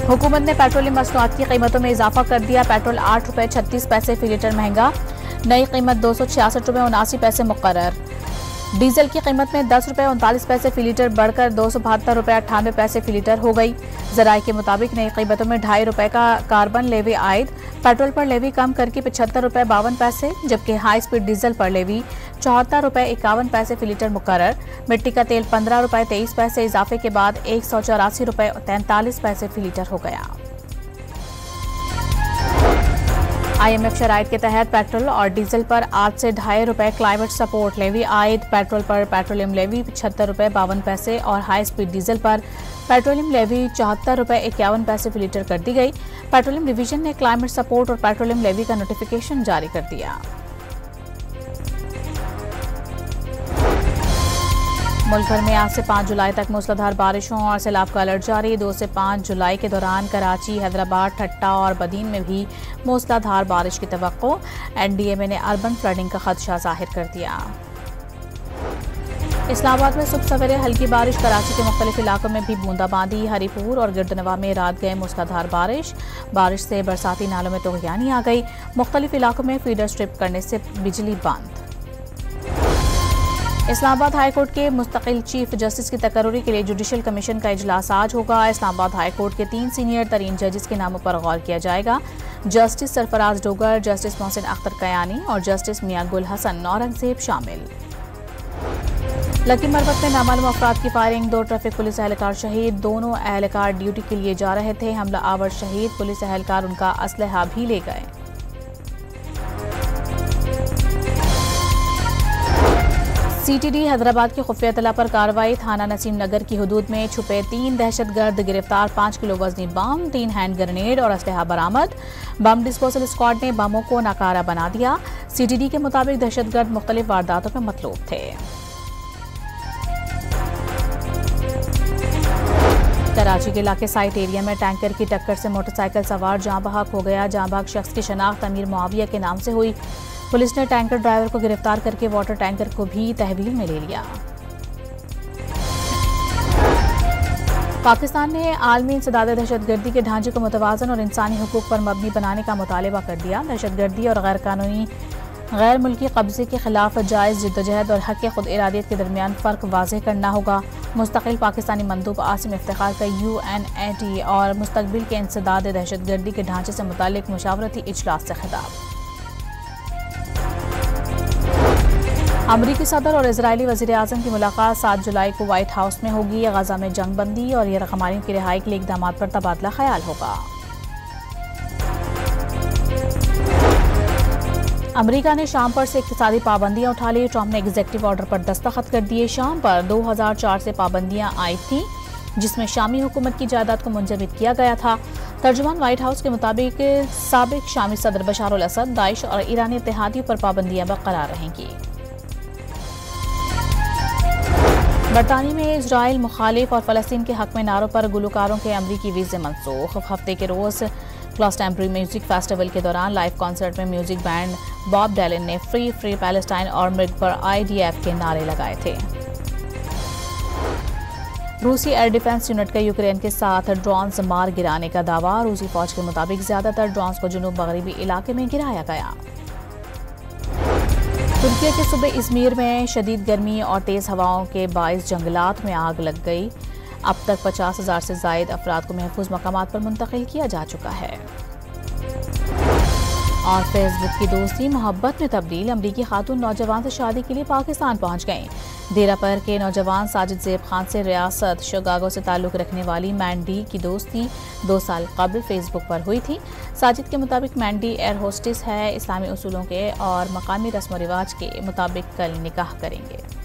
हुकूमत ने पेट्रोलियम मसनूआत की कीमतों में इजाफा कर दिया। पेट्रोल 8 रुपये 36 पैसे फी लीटर महंगा, नई कीमत 266 रुपये 79 पैसे मुकर्रर। डीजल की कीमत में 10 रुपये 39 पैसे फी लीटर बढ़कर 272 रुपये 98 पैसे फी लीटर हो गई। ज़राए के मुताबिक नई कीमतों में 2.5 रुपये का कार्बन लेवी आयद, पेट्रोल पर लेवी कम करके 75 रुपये 52 पैसे, जबकि हाई स्पीड डीजल पर लेवी 74 रुपये 51 पैसे फी लीटर मुकर्रर। मिट्टी का तेल 15 रुपये 23 पैसे इजाफे के बाद 184 रुपये 43 पैसे फी लीटर हो गया। IMF शराइत के तहत पेट्रोल और डीजल पर आज से 2.5 रुपये क्लाइमेट सपोर्ट लेवी आयद, पेट्रोल पर पेट्रोलियम लेवी 75 रुपये 52 पैसे और हाई स्पीड डीजल पर पेट्रोलियम लेवी 74 रुपये 51 पैसे फी लीटर कर दी गई। पेट्रोलियम डिवीजन ने क्लाइमेट सपोर्ट और पेट्रोलियम लेवी का नोटिफिकेशन जारी कर दिया। मुल्क भर में आज से 5 जुलाई तक मूसलाधार बारिशों और सैलाब का अलर्ट जारी। 2 से 5 जुलाई के दौरान कराची, हैदराबाद, ठट्टा और बदीन में भी मूसलाधार बारिश की तवक्को। NDMA ने अर्बन फ्लडिंग का खदशा जाहिर कर दिया। इस्लामाबाद में सुबह सवेरे हल्की बारिश, कराची के मुख्तलिफ इलाकों में भी बूंदाबांदी। हरीपुर और गिरदनवा में रात गए मूसलाधार बारिश से बरसाती नालों में तुग़यानी आ गई। मुख्तलिफ इलाकों में फीडर स्ट्रिप करने से बिजली बंद। इस्लामाबाद हाई कोर्ट के मुस्तकिल चीफ जस्टिस की तकर्री के लिए जुडिशल कमीशन का इजलास आज होगा। इस्लामाबाद हाई कोर्ट के 3 सीनियर तरीन जजेस के नामों पर गौर किया जाएगा। जस्टिस सरफराज डोगर, जस्टिस मोहसिन अख्तर कयानी और जस्टिस मियां गुल हसन औरंगजेब शामिल। लकी मरवत में नामालूम अफराद की फायरिंग, 2 ट्रैफिक पुलिस एहलकार शहीद। दोनों एहलकार ड्यूटी के लिए जा रहे थे, हमला आवर शहीद। पुलिस एहलकार उनका असलहा भी ले गए। CTD हैदराबाद की खुफिया इत्तला पर कार्रवाई। थाना नसीम नगर की हदूद में छुपे 3 दहशतगर्द गिरफ्तार, 5 किलो वजनी बम, 3 हैंड ग्रेनेड और असलहा बरामद। बम डिस्पोजल स्क्वाड ने बमों को नाकारा बना दिया। CTD के मुताबिक दहशतगर्द मुख्तलिफ वारदातों में मतलूब थे। कराची के इलाके साइट एरिया में टैंकर की टक्कर से मोटरसाइकिल सवार जाँ बहक हो गया। जाँ बहक शख्स की शनाख्त अमीर मुआविया के नाम से हुई। पुलिस ने टैंकर ड्राइवर को गिरफ्तार करके वाटर टैंकर को भी तहवील में ले लिया। पाकिस्तान ने आलमी इंसदाद दहशतगर्दी के ढांचे को मुतवाज़न और इंसानी हुकूक पर मबनी बनाने का मुतालबा कर दिया। दहशतगर्दी और गैर कानूनी गैर मुल्की कब्जे के खिलाफ जायज़ जिद्दोजहद और हक़ खुद इरादियत के दरमियान फ़र्क वाज़ेह करना होगा। मुस्तकिल पाकिस्तानी मंदूब आसिम इफ्तिखार का UNAT और मुस्तकबिल के इंसदाद दहशतगर्दी के ढांचे से मुताल्लिक़ मुशावरती इजलास से खिताब। अमरीकी सदर और इजरायली वज़ीर आज़म की मुलाकात 7 जुलाई को व्हाइट हाउस में होगी। गजा में जंग बंदी और यरगमारियों की रिहाई के लिए इक़दाम पर तबादला ख्याल होगा। अमरीका ने शाम पर से इक़्तिसादी पाबंदियां उठा ली। ट्रंप ने एग्जीक्यूटिव ऑर्डर पर दस्तखत कर दिए। शाम पर 2004 से पाबंदियां आई थीं, जिसमें शामी हुकूमत की जायदाद को मुंजमद किया गया था। तर्जुमान व्हाइट हाउस के मुताबिक साबिक शामी सदर बशार अल असद, दाइश और ईरानी इत्तेहादियों पर पाबंदियां बरकरार रहेंगी। बरतानिया में इजराइल मुखालिफ और फ़लस्तीन के हक में नारों पर गुलकारों के अमरीकी वीज़े मनसूख। हफ्ते के रोज़ ग्लासटेम्बरी म्यूजिक फेस्टिवल के दौरान लाइव कॉन्सर्ट में म्यूजिक बैंड बॉब डायलन ने फ्री फ्री पैलेस्टाइन और मृग पर IDF के नारे लगाए थे। रूसी एयर डिफेंस यूनिट का यूक्रेन के साथ ड्रोन्स मार गिराने का दावा। रूसी फौज के मुताबिक ज्यादातर ड्रोन्स को जुनूब मगरबी इलाके में गिराया गया। तुर्की के सूबे इज़मीर में शदीद गर्मी और तेज़ हवाओं के बाइस जंगलात में आग लग गई। अब तक 50,000 से ज़ायद अफराद को महफूज मकामात पर मुंतकिल किया जा चुका है। और फेसबुक की दोस्ती मोहब्बत में तब्दील। अमरीकी खातून नौजवान से शादी के लिए पाकिस्तान पहुंच गईं। देरापर के नौजवान साजिद ज़ेब खान से रियासत शिकागो से ताल्लुक़ रखने वाली मैंडी की दोस्ती 2 साल कबल फेसबुक पर हुई थी। साजिद के मुताबिक मैंडी एयर होस्टेस है, इस्लामी उसूलों के और मकामी रस्म व रिवाज के मुताबिक कल निकाह करेंगे।